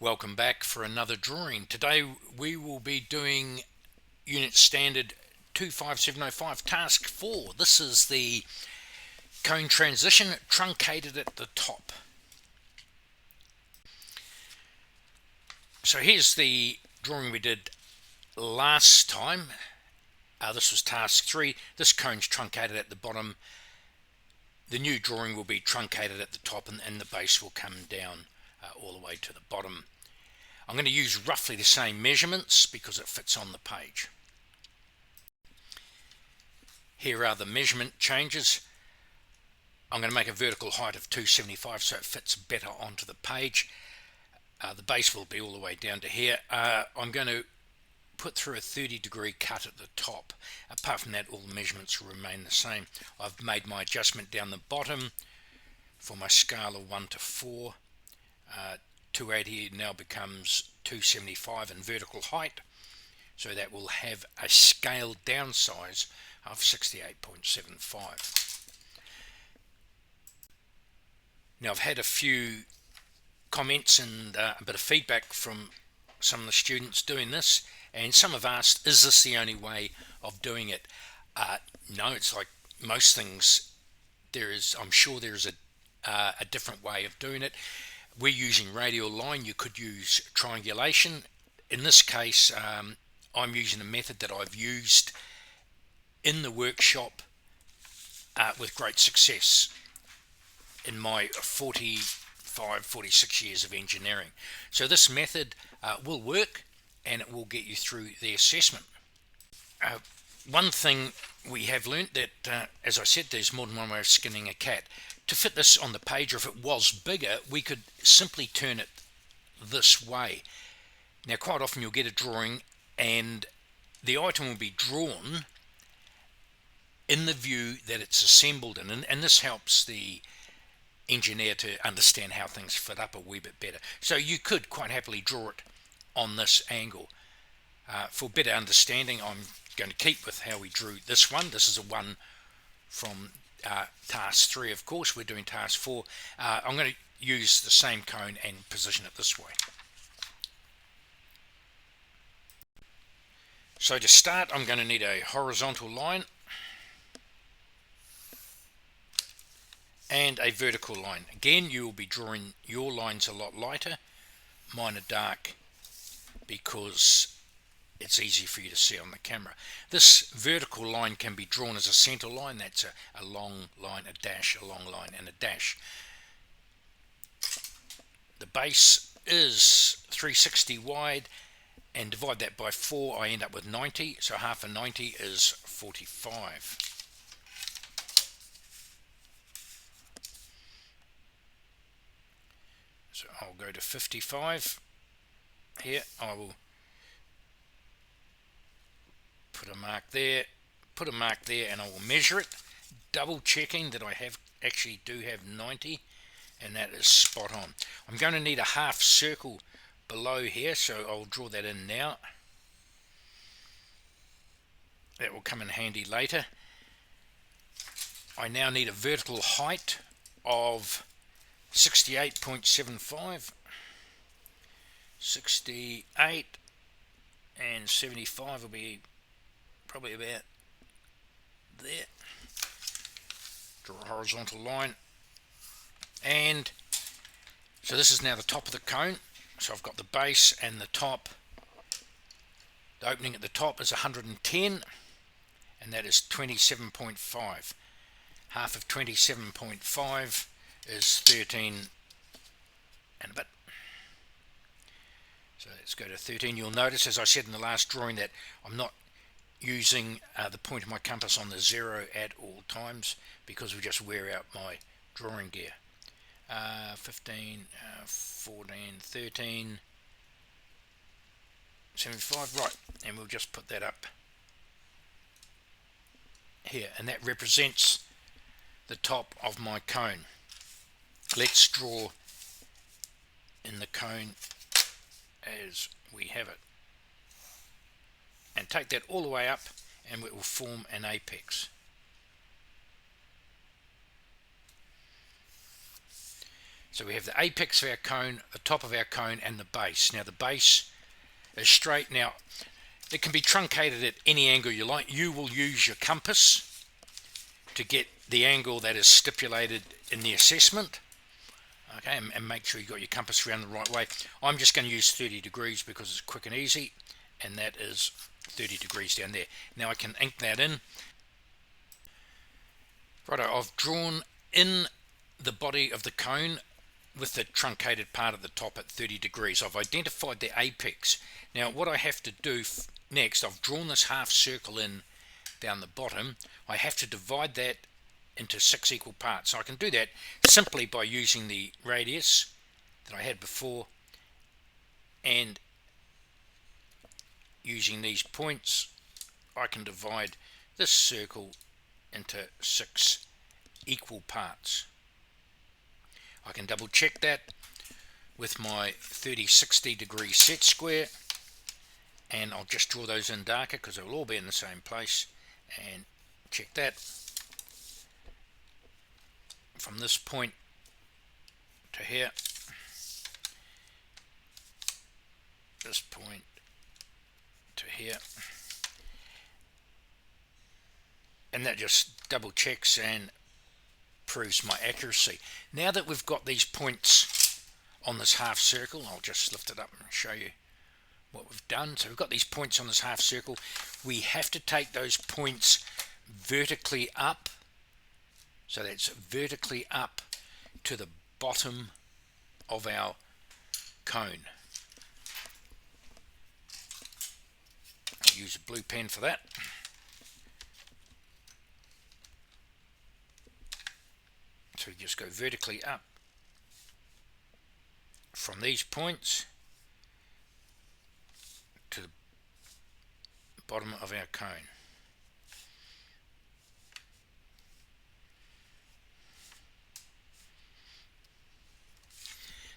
Welcome back for another drawing. Today we will be doing Unit Standard 25705 Task 4. This is the cone transition truncated at the top. So here's the drawing we did last time. This was Task 3. This cone's truncated at the bottom. The new drawing will be truncated at the top and the base will come down all the way to the bottom. I'm going to use roughly the same measurements because it fits on the page. Here are the measurement changes. I'm going to make a vertical height of 275 so it fits better onto the page. The base will be all the way down to here. I'm going to put through a 30-degree cut at the top. Apart from that, all the measurements will remain the same. I've made my adjustment down the bottom for my scale of 1 to 4. 280 now becomes 275 in vertical height, so that will have a scaled down size of 68.75. Now I've had a few comments and a bit of feedback from some of the students doing this, and some have asked, is this the only way of doing it? No, it's like most things. I'm sure there is a different way of doing it. We're using radial line. You could use triangulation. In this case, I'm using a method that I've used in the workshop with great success in my 46 years of engineering. So this method will work and it will get you through the assessment. One thing we have learnt that, as I said, there's more than one way of skinning a cat. To fit this on the page, or if it was bigger, we could simply turn it this way. Now quite often you'll get a drawing and the item will be drawn in the view that it's assembled in, and this helps the engineer to understand how things fit up a wee bit better. So you could quite happily draw it on this angle. For better understanding, I'm going to keep with how we drew this one. This is a one from task 3, of course. We're doing task 4. I'm going to use the same cone and position it this way. So to start, I'm going to need a horizontal line and a vertical line. Again, you will be drawing your lines a lot lighter. Mine are dark because it's easy for you to see on the camera. This vertical line can be drawn as a center line. That's a long line, a dash, a long line, and a dash. The base is 360 wide, and divide that by 4, I end up with 90. So half of 90 is 45. So I'll go to 55. Here I will put a mark there, and I will measure it, double checking that I actually do have 90, and that is spot on. I'm going to need a half circle below here, so I'll draw that in now. That will come in handy later. I now need a vertical height of 68.75, 68 and 75 will be probably about there. Draw a horizontal line, and so this is now the top of the cone. So I've got the base and the top. The opening at the top is 110, and that is 27.5. Half of 27.5 is 13 and a bit. So let's go to 13. You'll notice, as I said in the last drawing, that I'm not using the point of my compass on the 0 at all times because we just wear out my drawing gear. 15, 14, 13, 75, right, and we'll just put that up here, and that represents the top of my cone. Let's draw in the cone as we have it, and take that all the way up, and it will form an apex. So we have the apex of our cone, the top of our cone, and the base. Now the base is straight. Now it can be truncated at any angle you like. You will use your compass to get the angle that is stipulated in the assessment. Okay, and make sure you got your compass around the right way. I'm just going to use 30 degrees because it's quick and easy, and that is 30 degrees down there. Now I can ink that in. Righto, I've drawn in the body of the cone with the truncated part at the top at 30 degrees. I've identified the apex. Now what I have to do next, I've drawn this half circle in down the bottom. I have to divide that into 6 equal parts. So I can do that simply by using the radius that I had before and using these points. I can divide this circle into 6 equal parts. I can double check that with my 30-60 degree set square, and I'll just draw those in darker because they'll all be in the same place, and check that. From this point to here, this point to here, and that just double checks and proves my accuracy. Now that we've got these points on this half circle, I'll just lift it up and show you what we've done. So we've got these points on this half circle. We have to take those points vertically up. So that's vertically up to the bottom of our cone. I'll use a blue pen for that. So we just go vertically up from these points to the bottom of our cone.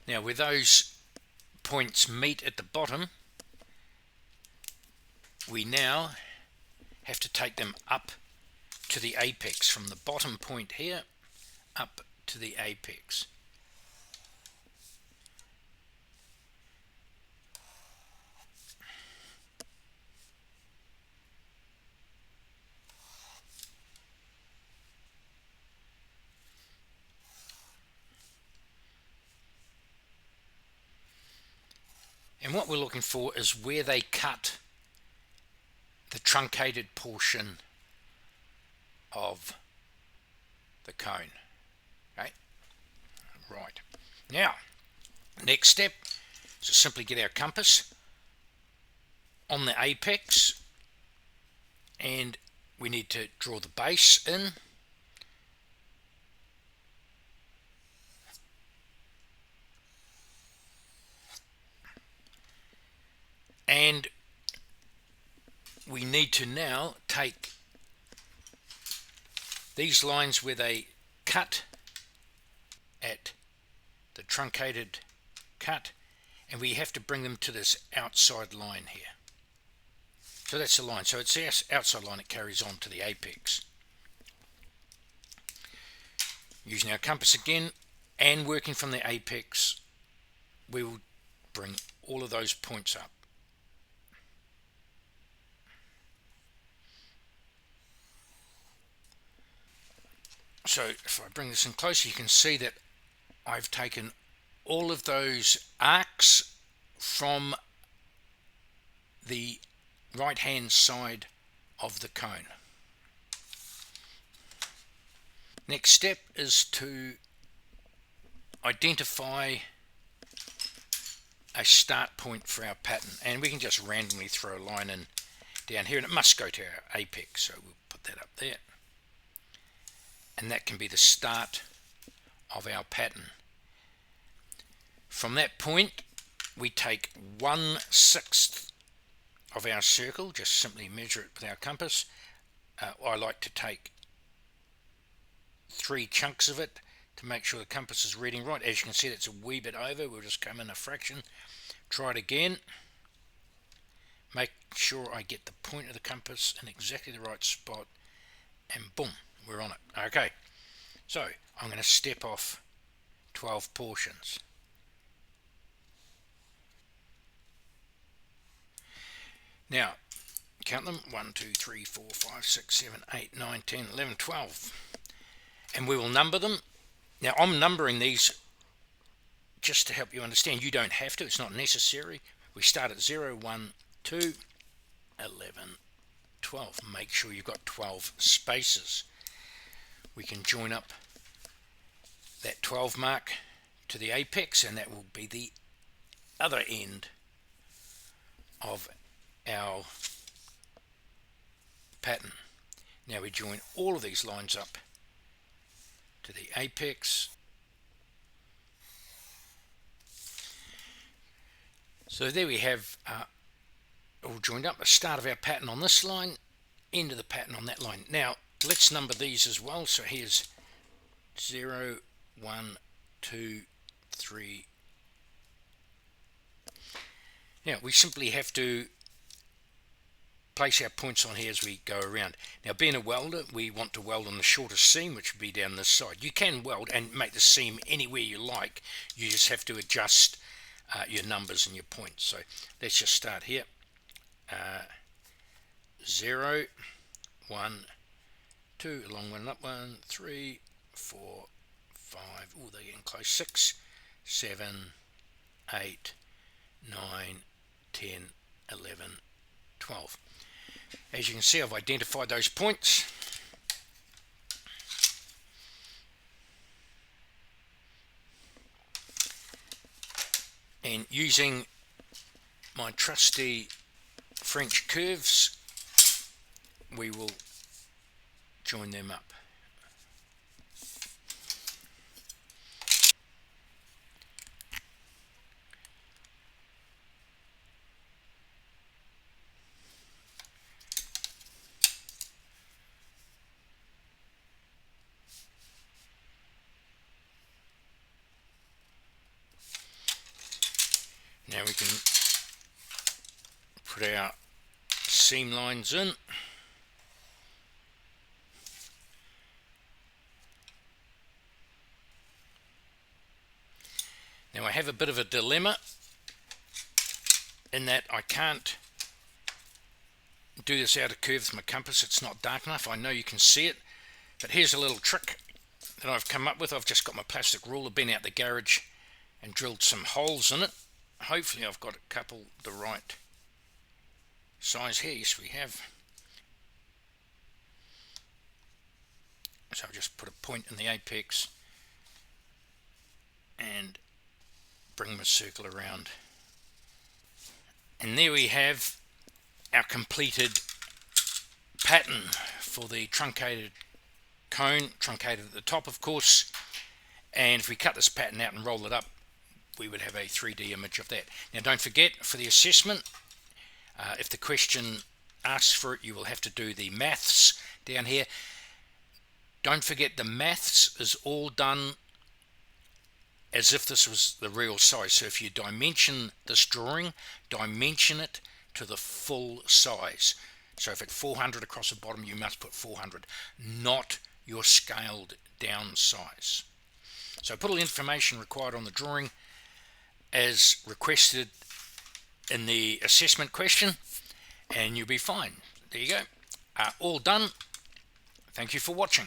Now where those points meet at the bottom, we now have to take them up to the apex, from the bottom point here up to the apex. And what we're looking for is where they cut the truncated portion of the cone. Okay, right. Now, next step is to simply get our compass on the apex, and we need to draw the base in. And we need to now take these lines where they cut at the truncated cut, and we have to bring them to this outside line here. So that's the line. So it's the outside line that carries on to the apex. Using our compass again and working from the apex, we will bring all of those points up. So if I bring this in closer, you can see that I've taken all of those arcs from the right hand side of the cone. Next step is to identify a start point for our pattern, and we can just randomly throw a line in down here, and it must go to our apex, so we'll put that up there. And that can be the start of our pattern. From that point, we take 1/6 of our circle, just simply measure it with our compass. I like to take 3 chunks of it to make sure the compass is reading right. As you can see, that's a wee bit over. We'll just come in a fraction. Try it again. Make sure I get the point of the compass in exactly the right spot, and boom, we're on it. Okay, so I'm going to step off 12 portions. Now, count them, 1, 2, 3, 4, 5, 6, 7, 8, 9, 10, 11, 12. And we will number them. Now, I'm numbering these just to help you understand. You don't have to, it's not necessary. We start at 0, 1, 2, 11, 12. Make sure you've got 12 spaces. We can join up that 12 mark to the apex, and that will be the other end of our pattern. Now we join all of these lines up to the apex. So there we have all joined up, the start of our pattern on this line, end of the pattern on that line. Now let's number these as well. So here's 0, 1, 2, 3. Now we simply have to place our points on here as we go around. Now, being a welder, we want to weld on the shortest seam, which would be down this side. You can weld and make the seam anywhere you like. You just have to adjust your numbers and your points. So let's just start here. 0, 1, 2, along one up, 1, 3, 4, 5. Oh, they're getting close. 6, 7, 8, 9, 10, 11, 12. As you can see, I've identified those points. And using my trusty French curves, we will join them up. Now we can put our seam lines in. Now I have a bit of a dilemma in that I can't do this out of curve with my compass. It's not dark enough. I know you can see it, but here's a little trick that I've come up with. I've just got my plastic ruler, been out the garage and drilled some holes in it. Hopefully I've got a couple the right size here. Yes, we have. So I'll just put a point in the apex and bring my circle around. And there we have our completed pattern for the truncated cone, truncated at the top of course. And if we cut this pattern out and roll it up, we would have a 3D image of that. Now don't forget, for the assessment, if the question asks for it, you will have to do the maths down here. Don't forget, the maths is all done as if this was the real size. So if you dimension this drawing, dimension it to the full size. So if it's 400 across the bottom, you must put 400, not your scaled down size. So put all the information required on the drawing as requested in the assessment question, and you'll be fine. There you go. All done. Thank you for watching.